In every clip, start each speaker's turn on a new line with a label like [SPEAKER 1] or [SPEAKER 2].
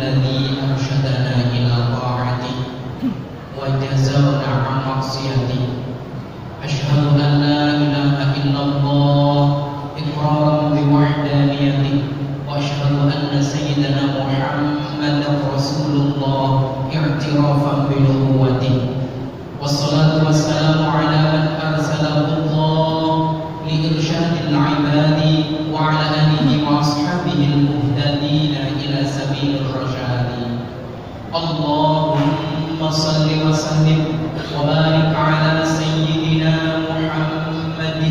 [SPEAKER 1] الذي أرشدنا إلى طاعته وجزانا عن معصيته أشهد أن لا إله إلا الله إقرارا بوحدانيته وأشهد أن سيدنا محمدا رسول الله اعترافا بنبوته والصلاة والسلام على من أرسله الله لإرشاد العباد وعلى آله وأصحابه المهتدين إلى سبيل الرشاد اللهم صل وسلم وبارك على سيدنا محمد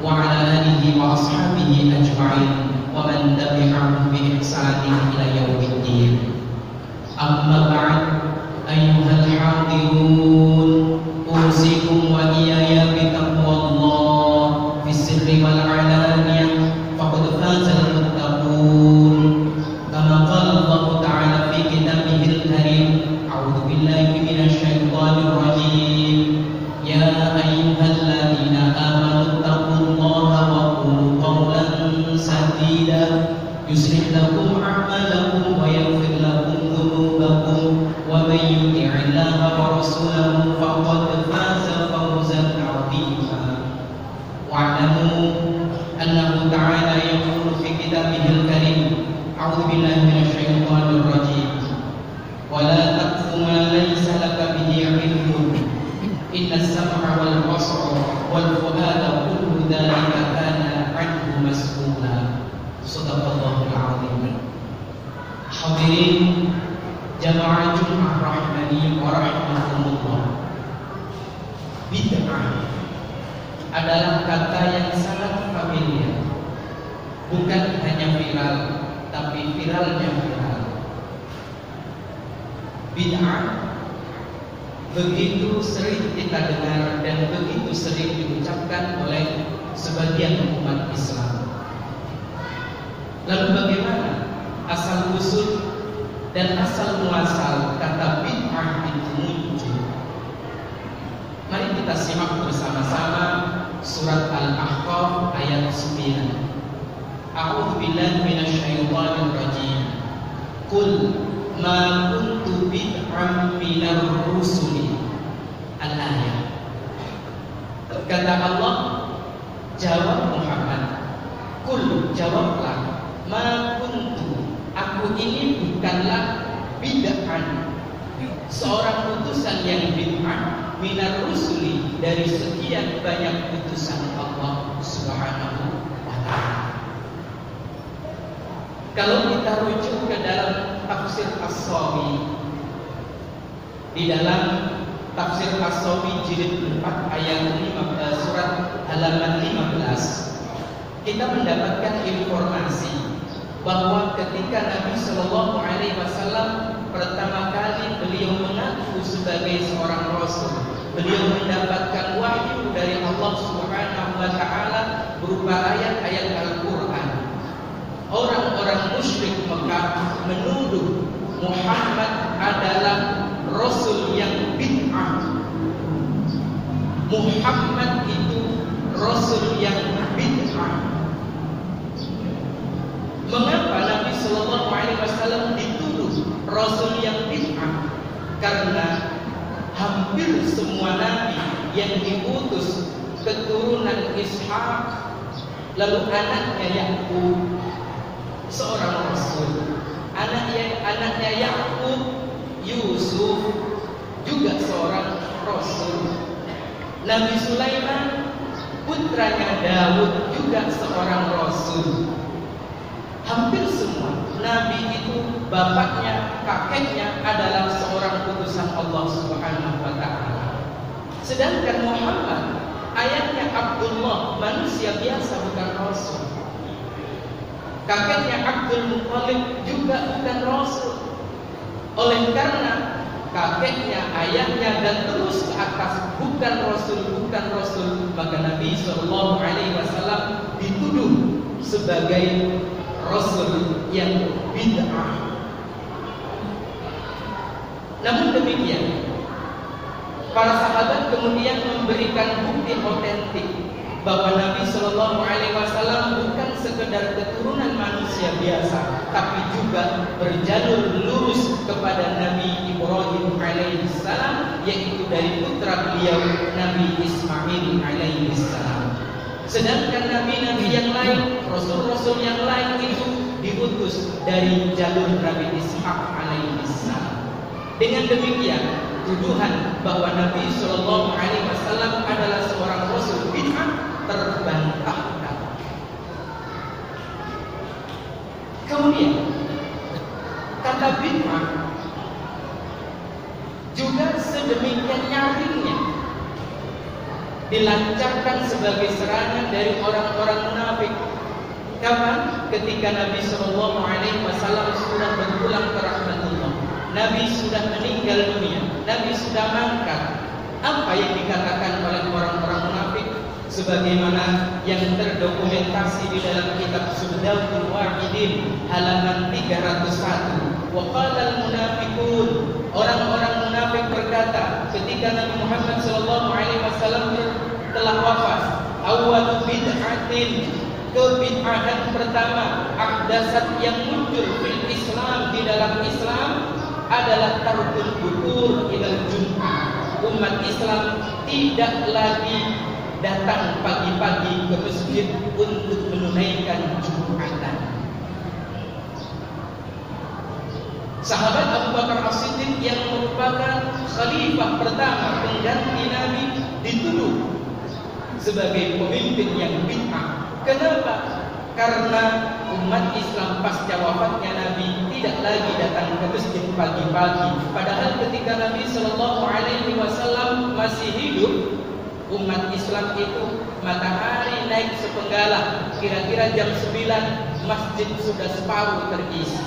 [SPEAKER 1] وعلى آله وأصحابه أجمعين ومن تبعهم بإحسان إلى يوم الدين أما بعد أيها الحاضرون أوصيكم وإياي بتقوى الله في السر والعلانية فقد فاز المتقون كما قال الله تعالى في كتابه الكريم أعوذ بالله من الشيطان الرجيم يا أيها الذين آمنوا اتقوا الله وقولوا قولا سديدا يصلح لكم أعمالكم ويغفر لكم ذنوبكم ومن يطع الله ورسوله فقد فاز فوزا عظيما واعلموا أنه تعالى يقول في كتابه الكريم أعوذ بالله من الشيطان الرجيم ولا تقف ما ليس لك به علم إن السمع والبصر والفؤاد كل ذلك كان عنه مسؤولا صدق الله العظيم. Hadirin jamaah Jumat rahimani wa rahimakumullah. Bid'ah adalah kata yang sangat familiar. Bukan hanya viral, tapi viralnya viral. Bid'ah begitu sering kita dengar dan begitu sering diucapkan oleh sebagian umat Islam. Lalu bagaimana asal usul dan asal muasal kata bid'ah itu muncul? Mari kita simak bersama-sama surat Al-Ahqaf ayat 9. A'udzu billahi minasyaitonir rajim. Qul ma kuntu bid'an minar rusuli. Al-ayat. Kata Allah, jawab Muhammad. Qul, jawablah. Ma kuntu, aku ini bukanlah bid'an, seorang utusan yang bid'ah minar rusuli, dari sekian banyak utusan Allah Subhanahu wa ta'ala. Kalau kita rujuk ke dalam tafsir As-Sawi, di dalam tafsir As-Sawi jilid 4 ayat 5, surat halaman 15, kita mendapatkan informasi bahwa ketika Nabi Shallallahu Alaihi Wasallam pertama kali beliau mengaku sebagai seorang Rasul, beliau mendapatkan wahyu dari Allah Subhanahu Wa Taala berupa ayat-ayat Al-Quran. Orang-orang musyrik Mekah menuduh Muhammad adalah Rasul yang bid'ah. Muhammad itu Rasul yang bid'ah. Mengapa Nabi Sallallahu Alaihi Wasallam dituduh Rasul yang bid'ah? Karena hampir semua Nabi yang diutus keturunan Ishak, lalu anaknya Yakub, seorang Rasul. Anaknya Yakub, Yusuf, juga seorang Rasul. Nabi Sulaiman, putranya Daud, juga seorang Rasul. Hampir semua Nabi itu bapaknya, kakeknya adalah seorang utusan Allah Subhanahu wa ta'ala. Sedangkan Muhammad, ayahnya Abdullah, manusia biasa, bukan Rasul. Kakeknya Abdul Muttalib juga bukan Rasul. Oleh karena kakeknya, ayahnya, dan terus ke atas bukan Rasul, maka Nabi Sallallahu Alaihi Wasallam dituduh sebagai Rasul yang bid'ah. Namun demikian, para sahabat kemudian memberikan bukti otentik bahwa Nabi Shallallahu Alaihi Wasallam bukan sekedar keturunan manusia biasa, tapi juga berjalur lurus kepada Nabi Ibrahim alaihissalam, yaitu dari putra beliau Nabi Ismail alaihissalam. Sedangkan nabi-nabi yang lain, rasul-rasul yang lain itu diutus dari jalur Nabi Ishaq alaihissalam. Dengan demikian, tuduhan bahwa Nabi Shallallahu Alaihi Wasallam adalah seorang rasul bid'ah terbantahkan. Kemudian kata bid'ah juga sedemikian nyaringnya dilancarkan sebagai serangan dari orang-orang munafik. Kapan? Ketika Nabi Shallallahu Alaihi Wasallam sudah berpulang ke rahmatullah, Nabi sudah meninggal dunia, Nabi sudah mangkat. Apa yang dikatakan oleh orang-orang munafik? Sebagaimana yang terdokumentasi di dalam kitab Subdaul Wahidin halaman 301. Wa qala al-munafiqun, orang-orang munafik berkata ketika Nabi Muhammad sallallahu alaihi wasallam telah wafat, awal bid'atin, kebid'ahan pertama ahdatsat yang muncul fil Islam, di dalam Islam adalah tarkul bukur ilal Jum'ah. Umat Islam tidak lagi datang pagi-pagi ke masjid untuk menunaikan Jumatan. Sahabat Abu Bakar As-Siddiq yang merupakan khalifah pertama pengganti Nabi dituduh sebagai pemimpin yang bid'ah. Kenapa? Karena umat Islam pasca wafatnya Nabi tidak lagi datang ke masjid pagi-pagi. Padahal ketika Nabi Shallallahu Alaihi Wasallam masih hidup, umat Islam itu matahari naik sepenggalah, kira-kira jam 9 masjid sudah separuh terisi.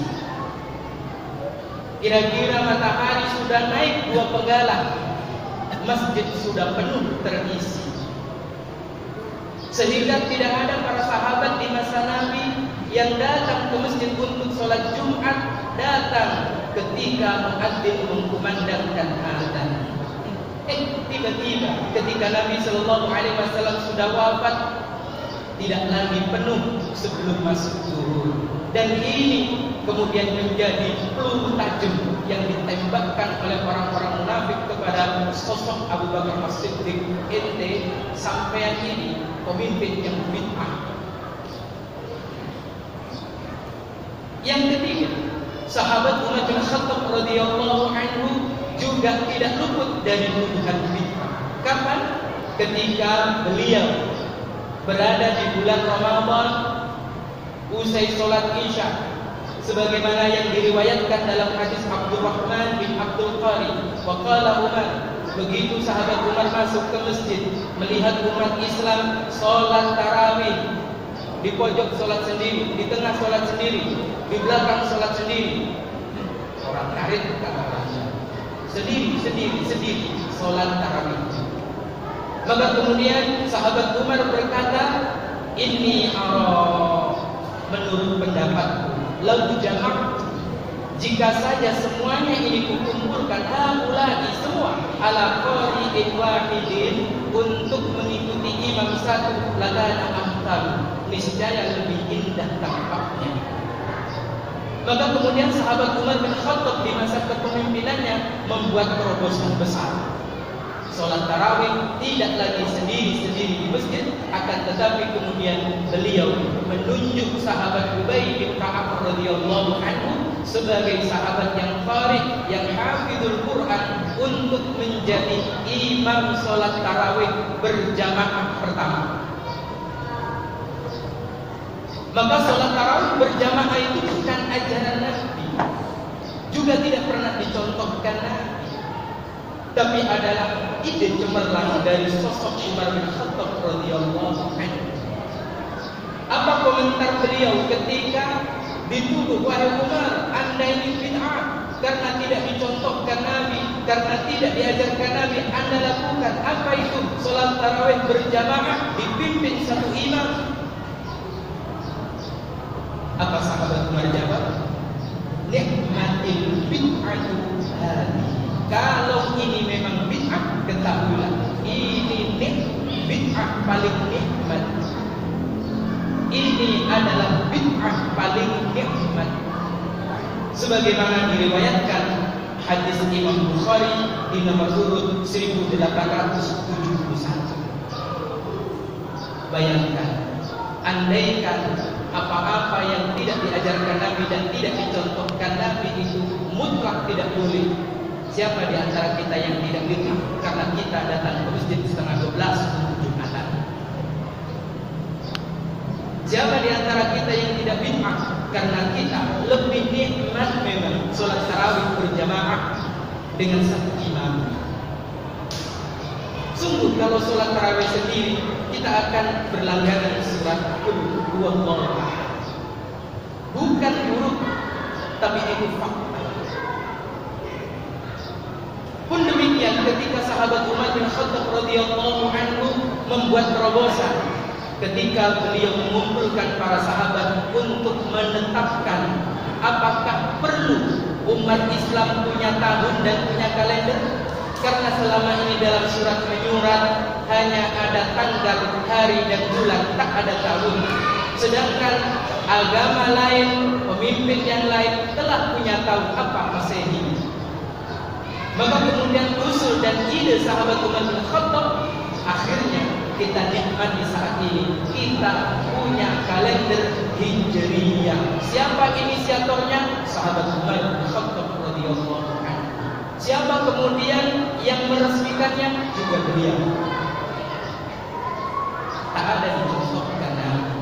[SPEAKER 1] Kira-kira matahari sudah naik 2 penggalah, masjid sudah penuh terisi. Sehingga tidak ada para sahabat di masa Nabi yang datang ke masjid untuk sholat Jumat, datang ketika muadzin mengkumandangkan azan. Tiba-tiba ketika Nabi Shallallahu Alaihi Wasallam sudah wafat, tidak lagi penuh sebelum masuk zuhur. Dan ini kemudian menjadi peluru tajam yang ditembakkan oleh orang-orang munafik kepada sosok Abu Bakar As-Siddiq. Ente sampean ini pemimpin yang bid'ah. Yang ketiga, sahabat Umar bin Khattab radhiyallahu anhu juga tidak luput dari tuduhan bid'ah. Kapan? Ketika beliau berada di bulan Ramadan, usai sholat Isya, sebagaimana yang diriwayatkan dalam hadis Abdurrahman bin Abdul Qari. Wa qala Umar, begitu sahabat Umar masuk ke masjid, melihat umat Islam sholat tarawih, di pojok sholat sendiri, di tengah sholat sendiri, di belakang sholat sendiri. Orang karet kata sendiri sholat tarawih. Maka kemudian sahabat Umar berkata, ini menurut pendapatku, lau jamak, jika saja semuanya ini kukumpulkan, haulai semua ala qari'in wahidin, untuk mengikuti imam satu, lagana amtal, niscaya lebih indah tampaknya. Maka kemudian sahabat Umar bin Khattab di masa kepemimpinannya membuat terobosan besar. Sholat tarawih tidak lagi sendiri-sendiri di masjid, akan tetapi kemudian beliau menunjuk sahabat Ubay bin Ka'ab radhiyallahu anhu sebagai sahabat yang qari, yang hafizul Quran, untuk menjadi imam sholat tarawih berjamaah pertama. Maka sholat tarawih berjamaah itu bukan ajaran Nabi, juga tidak pernah dicontohkan Nabi, tapi adalah ide cemerlang dari sosok Umar bin Khattab radhiyallahu anhu. Apa komentar beliau ketika dituduh, wahai Umar, Anda ini bid'ah karena tidak dicontohkan Nabi, karena tidak diajarkan Nabi, Anda lakukan. Apa itu? Salat tarawih berjamaah dipimpin satu imam. Apa sahabat Umar jawab? Nikmatil bid'atu hadhihi. Kalau ini memang bid'ah, ketahuilah ini bid'ah paling nikmat ini adalah bid'ah paling nikmat. Sebagaimana diriwayatkan hadis Imam Bukhari di nomor urut 1871. Bayangkan, andaikan apa-apa yang tidak diajarkan Nabi dan tidak dicontohkan Nabi itu mutlak tidak boleh. Siapa di antara kita yang tidak bid'ah karena kita datang ke masjid setengah 12 untuk Jumatan? Siapa di antara kita yang tidak bid'ah karena kita lebih nikmat memang sholat tarawih berjamaah dengan satu imam? Sungguh kalau sholat tarawih sendiri kita akan berlangganan surat Qul huwallahu ahad. Bukan huruf, tapi itu fakta. Pun demikian ketika sahabat Umar bin Khattab radhiyallahu anhu membuat terobosan ketika beliau mengumpulkan para sahabat untuk menetapkan apakah perlu umat Islam punya tahun dan punya kalender. Karena selama ini dalam surat menyurat hanya ada tanggal, hari dan bulan, tak ada tahun. Sedangkan agama lain, pemimpin yang lain telah punya tahun apa Masehi. Maka kemudian usul dan ide sahabat Umar bin Khattab, akhirnya kita nikmati saat ini. Kita punya kalender Hijriyah. Siapa inisiatornya? Sahabat Umar bin Khattab radhiyallahu anhu. Siapa kemudian yang meresmikannya? Juga beliau. Tak ada yang dicontohkan Nabi.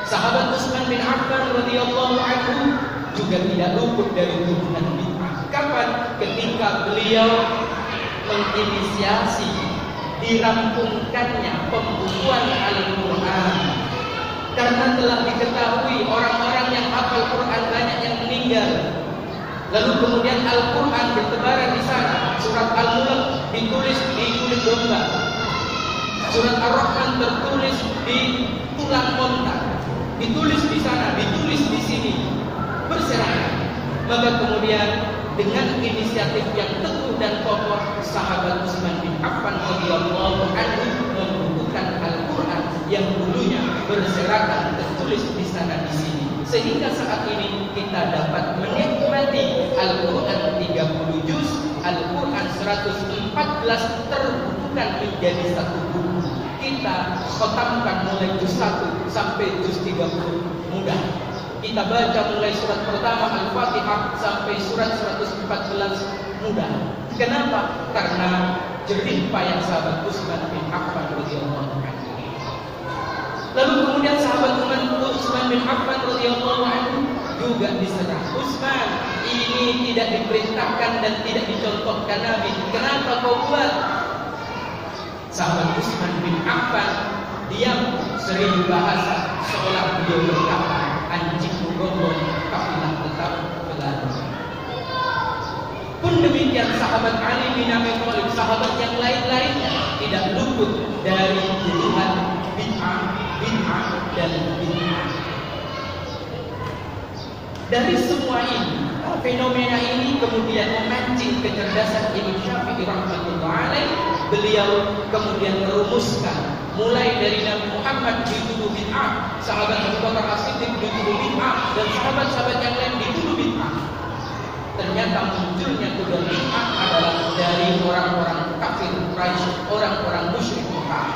[SPEAKER 1] Sahabat Utsman bin Affan radhiyallahu anhu juga tidak luput dari tuduhan bid'ah. Kapan? Ketika beliau menginisiasi dirampungkannya pembukuan Al-Quran. Karena telah diketahui orang-orang yang hafal Quran banyak yang meninggal. Lalu kemudian Al-Quran bertebaran di sana. Surat Al-Mulk ditulis di kulit domba. Surat Ar-Rahman tertulis di tulang onta. Ditulis di sana, ditulis di sini. Berserakan. Maka kemudian dengan inisiatif yang teguh dan kokoh, sahabat Utsman bin Affan radhiyallahu anhu membukukan Al-Quran yang dulunya berserakan tertulis di sana di sini. Sehingga saat ini kita dapat menikmati Al-Quran 30 juz, Al-Quran 114 terbukukan menjadi satu buku. Kita khatamkan mulai juz 1 sampai juz 30 mudah. Kita baca mulai surat pertama Al-Fatihah sampai surat 114 mudah. Kenapa? Karena jerih payah sahabat Utsman bin Affan radhiyallahu anhu. Lalu kemudian sahabat Utsman bin Affan radhiyallahu anhu juga diserang. Utsman, ini tidak diperintahkan dan tidak dicontohkan Nabi. Kenapa kau buat? Sahabat Utsman bin Affan diam, sering bahasa seolah beliau berkata, anjing murobon kafilah tetap berlari. Pun demikian sahabat Ali bin Abi Thalib, sahabat yang lain-lainnya tidak luput dari tuduhan bid'ah dan bid'ah. Dari semua ini, fenomena ini kemudian memancing kecerdasan Imam Syafi'i rahmatullahi alaih. Beliau kemudian merumuskan mulai dari Nabi Muhammad dituduh bid'ah, sahabat Abu Bakar As-Siddiq dituduh bid'ah, dan sahabat-sahabat yang lain dituduh bid'ah. Ternyata munculnya tuduhan bid'ah adalah dari orang-orang kafir Quraisy, orang-orang musyrik Mekah.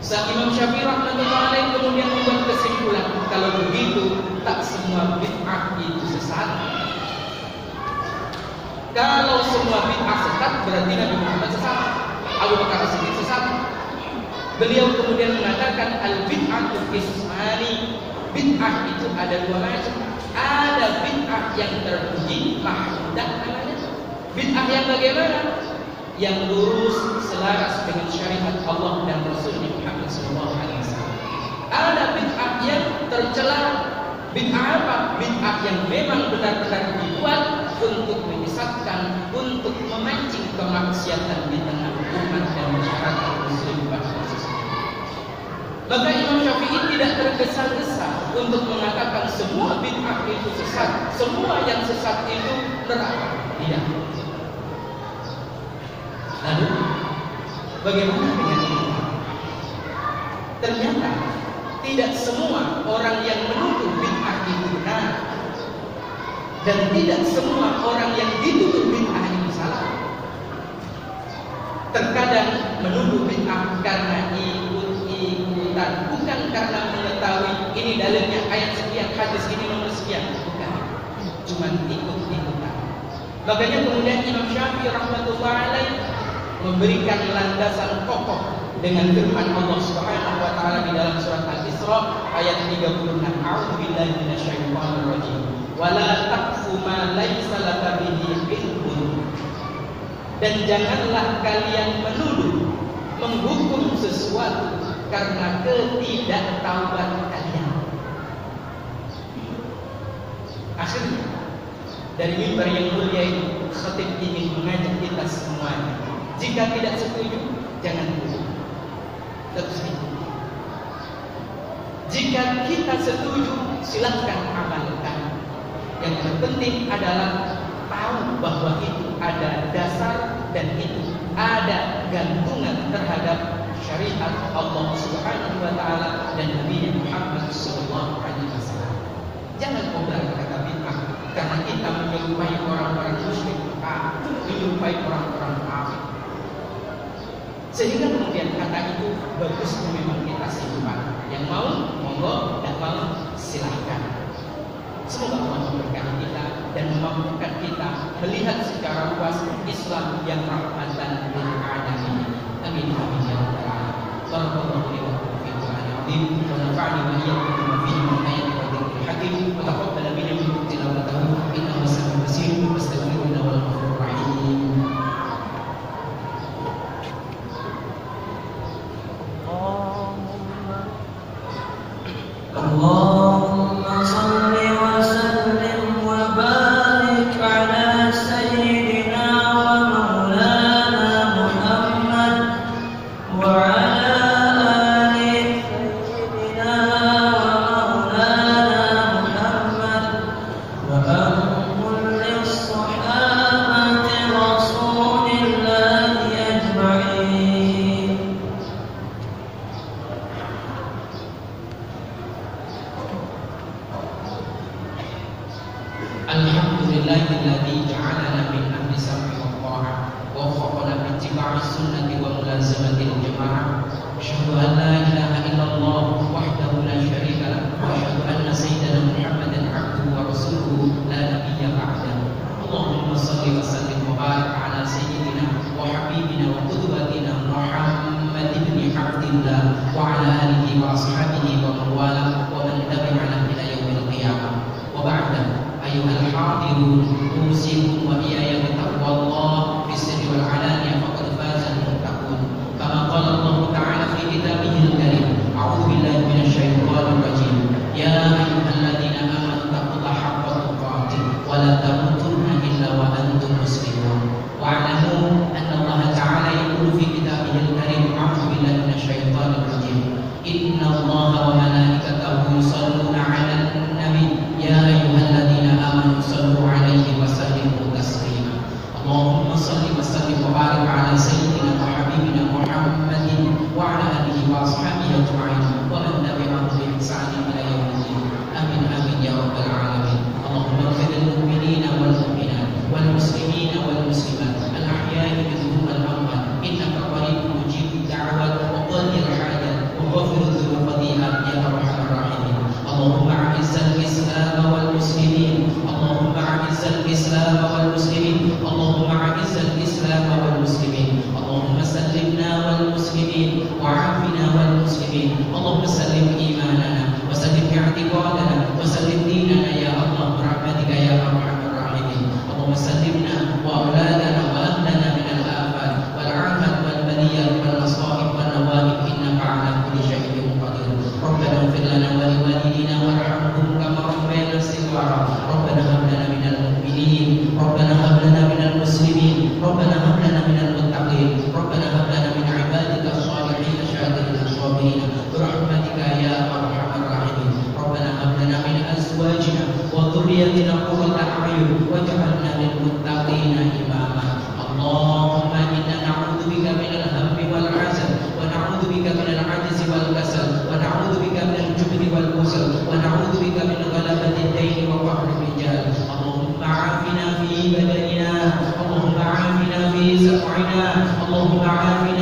[SPEAKER 1] Saat Imam Syafi'i rahmatullahi alaih kemudian membuat kesimpulan, kalau begitu tak semua bid'ah itu sesat. Kalau semua bid'ah sesat berarti Nabi Muhammad sesat, Abu Bakar As-Siddiq sesat. Beliau kemudian mengatakan al-bid'atu qismani. Bid'ah itu ada dua macam. Ada bid'ah yang terpuji, mahmudah namanya. Bid'ah yang bagaimana? Yang lurus selaras dengan syariat Allah dan Rasulnya Muhammad SAW. Ada bid'ah yang tercela. Bid'ah apa? Bid'ah yang memang benar-benar dibuat untuk menyesatkan, untuk memancing kemaksiatan di tengah umat dan masyarakat muslim pada khususnya. Maka Imam Syafi'i tidak tergesa-gesa untuk mengatakan semua bid'ah itu sesat, semua yang sesat itu neraka. Tidak. Lalu bagaimana dengan ini? Ternyata tidak semua orang yang menuduh bid'ah itu benar, dan tidak semua orang yang dituduh bid'ah itu salah. Terkadang menuduh bid'ah karena ikut-ikutan, bukan karena mengetahui ini dalilnya ayat sekian, hadis ini nomor sekian, bukan. Cuma ikut-ikutan. Makanya kemudian Imam Syafi'i rahmatullahi alaih memberikan landasan kokoh dengan firman Allah Subhanahu wa taala di dalam surat Al-Isra ayat 36. A'udzubillahi minasyaitonir rajim. Wala taqfu ma laisa laka bihi ilmun. Dan janganlah kalian menuduh, menghukum sesuatu karena ketidaktahuan kalian. Akhirnya dari mimbar yang mulia ini, khatib ingin mengajak kita semuanya. Jika tidak setuju, jangan tuduh, terus ikuti. Jika kita setuju, silakan amalkan. Yang terpenting adalah tahu bahwa itu ada dasar dan itu ada gantungan terhadap syariat Allah Subhanahu wa taala dan Nabi Muhammad sallallahu alaihi wasallam. Jangan kobar kata bid'ah karena kita menyerupai orang-orang musyrik, menyerupai orang-orang kafir. Sehingga kemudian kata itu bagusnya memang kita simpan. Yang mau monggo, yang mau silahkan. Semoga Allah memberkati kita dan memampukan kita melihat secara luas Islam yang rahmatan lil alamin. Amin amin ya rabbal alamin. Barakallahu li wa lakum fil Qur'anil azim wa nafa'ani wa iyyakum bima fihi min ayati wa dhikril hakim wa taqabbal minna minkum tilawatahu innahu sami'un basir wastaghfiruna wal ghafurur rahim.
[SPEAKER 2] Allahumma salli wa sallim wa barik ala sayyidina wa maulana Muhammad wa ala ali sayyidina wa maulana Muhammad wa kulli sahabati rasulillahi ajma'in.
[SPEAKER 1] Alhamdulillahilladzi ja'alana min ahli sam'i wa ta'ah wa waffaqana bi ittiba'i sunnati wa mulazamati al-jama'ah. Asyhadu an la ilaha illallah wahdahu la syarika lah wa asyhadu anna sayyidana Muhammadan 'abduhu wa rasuluhu la nabiyya ba'dahu. Allahumma shalli wa sallim wa barik ala sayyidina wa habibina wa qudwatina Muhammad ibn Abdillah wa ala alihi wa ashabihi wa man wala wa man tabi'ana ila yaumil qiyamah. Wa ba'da أيها الحاضرون أوصيكم وإياي بتقوى الله في السر والعلانية فقد فاز المتقون كما قال الله تعالى في كتابه الكريم أعوذ بالله من الشيطان الرجيم يا أيها الذين آمنوا اتقوا الله حق تقاته ولا تموتن إلا وأنتم مسلمون واعلموا أن الله تعالى يقول في كتابه الكريم أعوذ بالله من الشيطان الرجيم إن الله وملائكته يصلون على النبي يا أيها الذين آمنوا صلوا عليه وسلموا تسليما. اللهم صل وسلم وبارك على سيدنا وحبيبنا محمد وعلى آله وأصحابه أجمعين ومن تبعهم بإحسان إلى يوم الدين. آمين آمين يا رب العالمين. اللهم اغفر للمؤمنين والمؤمنات والمسلمين والمسلمات الأحياء منهم والأموات إنك قريب مجيب الدعوات وقاضي الحاجات وغافر الذنوب والخطيئات يا أرحم الراحمين. اللهم أعز الإسلام والمسلمين. اللهم أعز الإسلام والمسلمين. اللهم أعز الإسلام والمسلمين. اللهم سلمنا والمسلمين وعافنا والمسلمين. اللهم سلم إيماننا وسلم اعتقادنا وسلم ديننا يا الله برحمتك يا أرحم الراحمين. اللهم سلمنا وأولادنا وأهلنا من الآفات والعافات والبليات والمصائب والنوائب إنك على كل شيء قدير. ربنا اغفر لنا ولوالدينا وارحمهم كما ربينا صغارا. ربنا هب لنا من المؤمنين. ربنا هب لنا من المسلمين. ربنا هب لنا من المتقين. ربنا هب لنا من عبادك الصالحين الشاكرين الصابرين برحمتك يا أرحم الراحمين. ربنا هب لنا من أزواجنا وذريتنا قرة أعين واجعلنا للمتقين إماما. اللهم إنا نعوذ بك من الهم والحزن ونعوذ بك من العجز والكسل وعن الرجال اللهم عافنا في بدننا اللهم عافنا في سمعنا اللهم عافنا